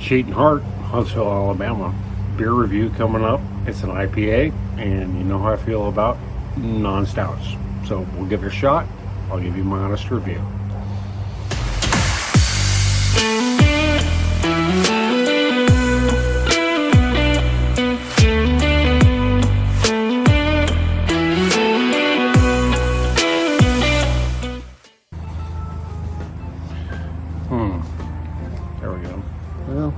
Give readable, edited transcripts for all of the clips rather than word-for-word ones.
Cheatin Huntsville, Alabama. Beer review coming up. It's an IPA, and you know how I feel about non-stouts. So we'll give it a shot. I'll give you my honest review. There we go. Well,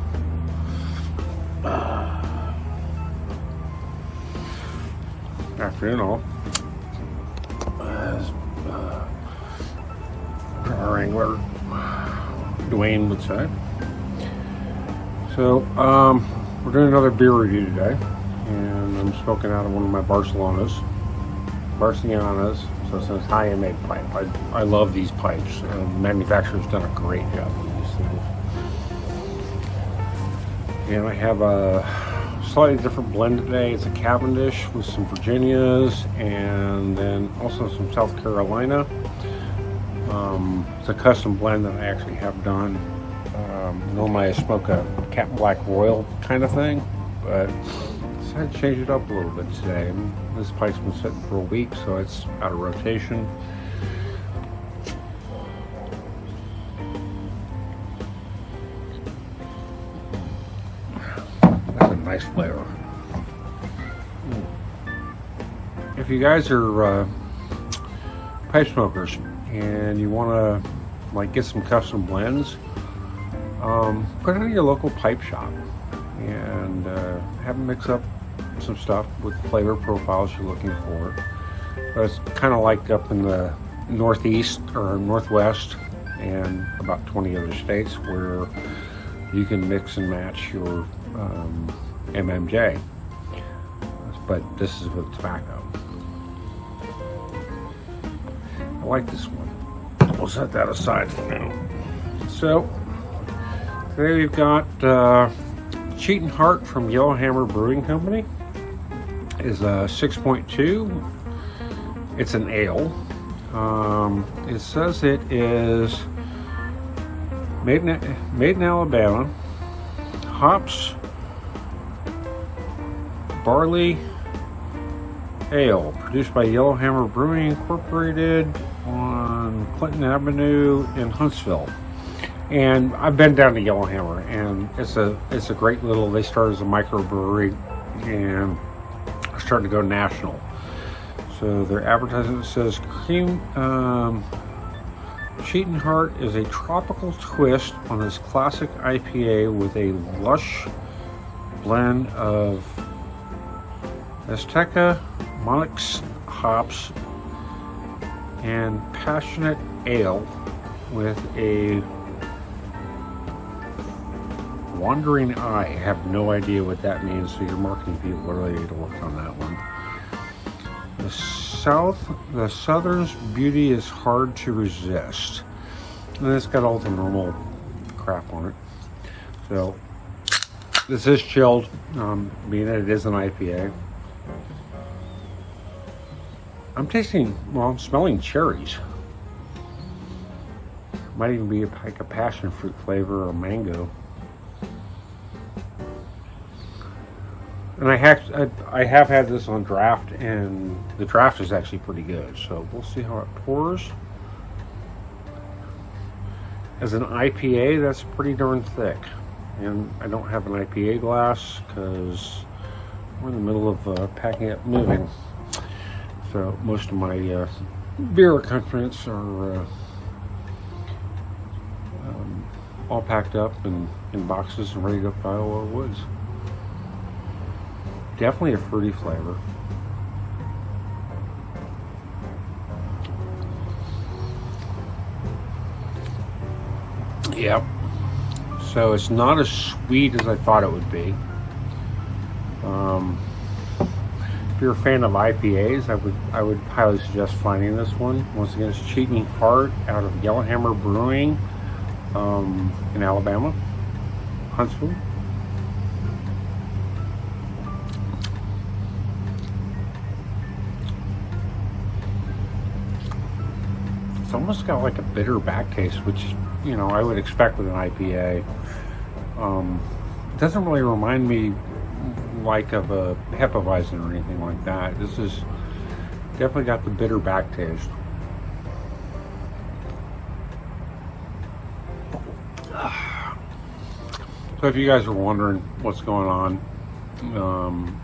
afternoon all. Our angler, Dwayne would say. So, we're doing another beer review today, and I'm smoking out of one of my Barcelonas. So it's a high-end made pipe. I love these pipes, and the manufacturer's done a great job with these things. And I have a slightly different blend today. It's a Cavendish with some Virginias and then also some South Carolina. It's a custom blend that I actually have done. Normally I smoke a Captain Black Royal kind of thing, but I decided to change it up a little bit today. This pipe's been sitting for a week, so it's out of rotation. That's a nice flavor. If you guys are pipe smokers and you want to get some custom blends, put it in your local pipe shop and have them mix up some stuff with the flavor profiles you're looking for. But it's kind of like up in the Northeast or Northwest and about 20 other states where you can mix and match your MMJ. But this is with tobacco. I like this one. We'll set that aside for now. So today we've got Cheatin from Yellowhammer Brewing Company. Is a 6.2. It's an ale. It says it is made in Alabama. Hops, barley ale, produced by Yellowhammer Brewing Incorporated on Clinton Avenue in Huntsville. And I've been down to Yellowhammer, and it's a great little. They started as a microbrewery and are starting to go national. So their advertisement says Cheatin is a tropical twist on this classic IPA with a lush blend of Azteca, Monix hops, and passionate ale with a wandering eye. I have no idea what that means, so your marketing people really need to work on that one. The Southern's beauty is hard to resist. And it's got all the normal crap on it. So, this is chilled, being that it is an IPA. I'm smelling cherries. Might even be like a passion fruit flavor or mango. And I have had this on draft, and the draft is actually pretty good. So we'll see how it pours. As an IPA, that's pretty darn thick. And I don't have an IPA glass because we're in the middle of packing up, moving. So most of my beer accompaniments are all packed up in boxes and ready to go to Iowa Woods. Definitely a fruity flavor. Yep. So it's not as sweet as I thought it would be. If you're a fan of IPAs, I would highly suggest finding this one. Once again, it's Cheatin out of Yellowhammer Brewing in Alabama, Huntsville. It's almost got like a bitter back taste, which, you know, I would expect with an IPA. It doesn't really remind me like of a Hefeweizen or anything like that. This is definitely got the bitter back taste. So if you guys are wondering what's going on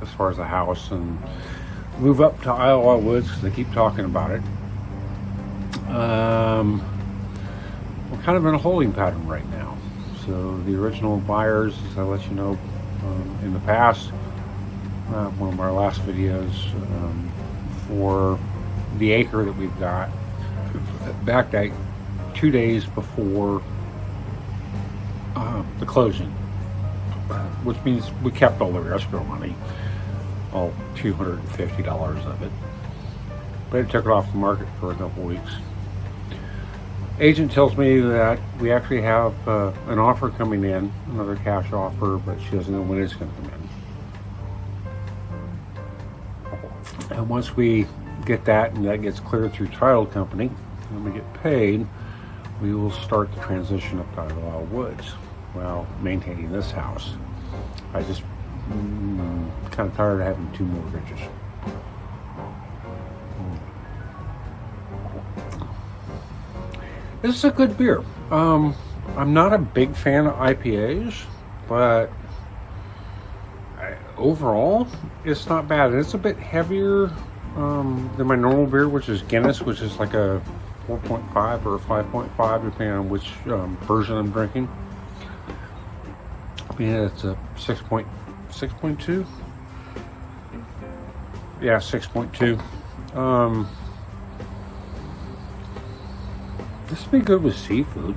as far as the house and move up to Iowa Woods, because they keep talking about it, we're kind of in a holding pattern right now. So the original buyers, as I let you know in the past, one of our last videos, for the acre that we've got, backdate 2 days before the closing, which means we kept all the escrow money, all $250 of it, but it took it off the market for a couple weeks. Agent tells me that we actually have an offer coming in, another cash offer, but she doesn't know when it's going to come in. And once we get that and that gets cleared through title company and we get paid, we will start the transition up to Iowa Woods while maintaining this house. I just kind of tired of having two mortgages. This is a good beer. I'm not a big fan of IPAs, but overall, it's not bad. It's a bit heavier than my normal beer, which is Guinness, which is like a 4.5 or a 5.5, depending on which version I'm drinking. I mean, it's a 6.2. Yeah, 6.2. This would be good with seafood.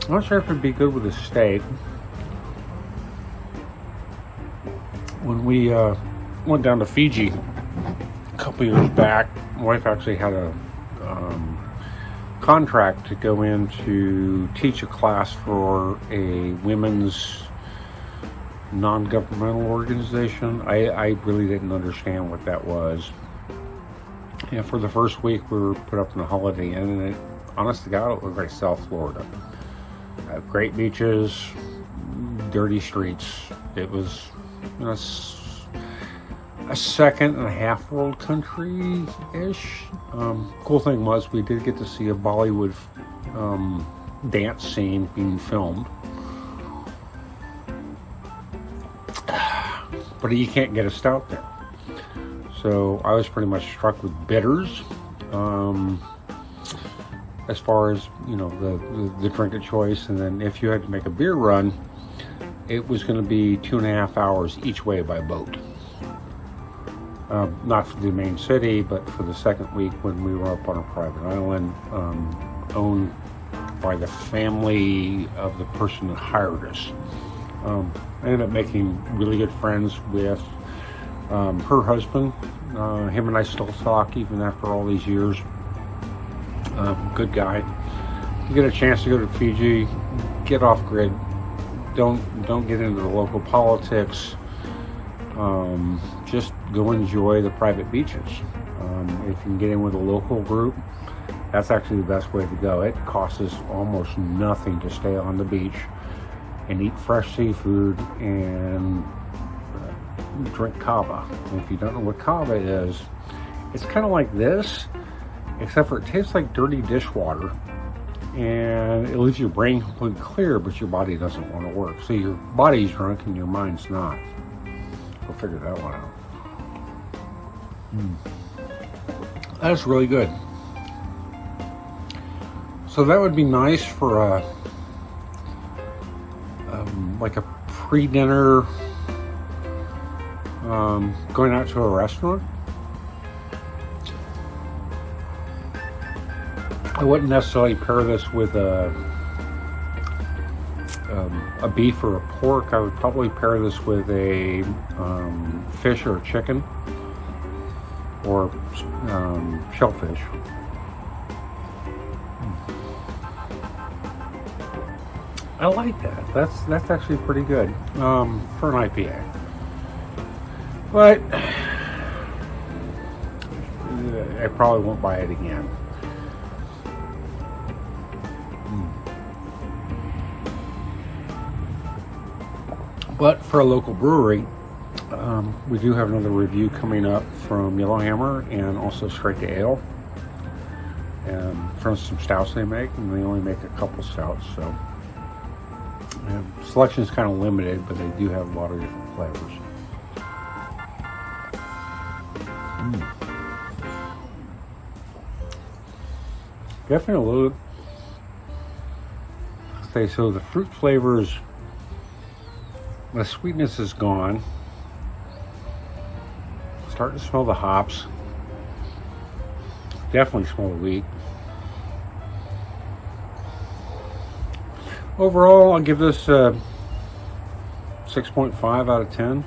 I'm not sure if it'd be good with a steak. When we went down to Fiji a couple years back, my wife actually had a contract to go in to teach a class for a women's non-governmental organization. I really didn't understand what that was. And for the first week, we were put up in a Holiday Inn, and it, honest to God, it looked like South Florida. Great beaches, dirty streets. It was, you know, a second and a half world country-ish. Cool thing was we did get to see a Bollywood dance scene being filmed. But you can't get a stout there. So I was pretty much struck with bitters. As far as, you know, the drink of choice. And then if you had to make a beer run, it was going to be 2.5 hours each way by boat. Not for the main city, but for the second week when we were up on a private island, owned by the family of the person that hired us. I ended up making really good friends with her husband. Him and I still talk even after all these years. Good guy. You get a chance to go to Fiji, get off grid. Don't get into the local politics. Just go enjoy the private beaches. If you can get in with a local group, that's actually the best way to go. It costs us almost nothing to stay on the beach and eat fresh seafood and drink kava. And if you don't know what kava is, it's kind of like this, except for it tastes like dirty dishwater, and it leaves your brain completely clear, but your body doesn't want to work. So your body's drunk and your mind's not. We'll figure that one out. That's really good. So that would be nice for a like a pre-dinner, going out to a restaurant. I wouldn't necessarily pair this with a beef or a pork. I would probably pair this with a fish or a chicken or shellfish. I like that. That's actually pretty good for an IPA. But I probably won't buy it again. But for a local brewery, we do have another review coming up from Yellowhammer and also Straight to Ale. And from some stouts they make, and they only make a couple stouts, so selection is kind of limited, but they do have a lot of different flavors. Definitely a little. Okay, so the fruit flavors, the sweetness is gone. Starting to smell the hops. Definitely smell the wheat. Overall, I'll give this a 6.5 out of 10.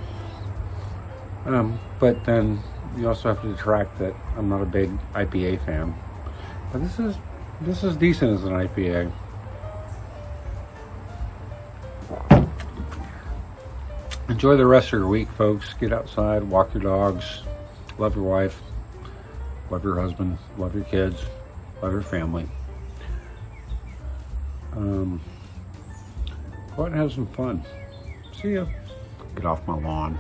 But then you also have to detract that I'm not a big IPA fan. But this is decent as an IPA. Enjoy the rest of your week, folks. Get outside, walk your dogs, love your wife, love your husband, love your kids, love your family. Go out and have some fun. See ya. Get off my lawn.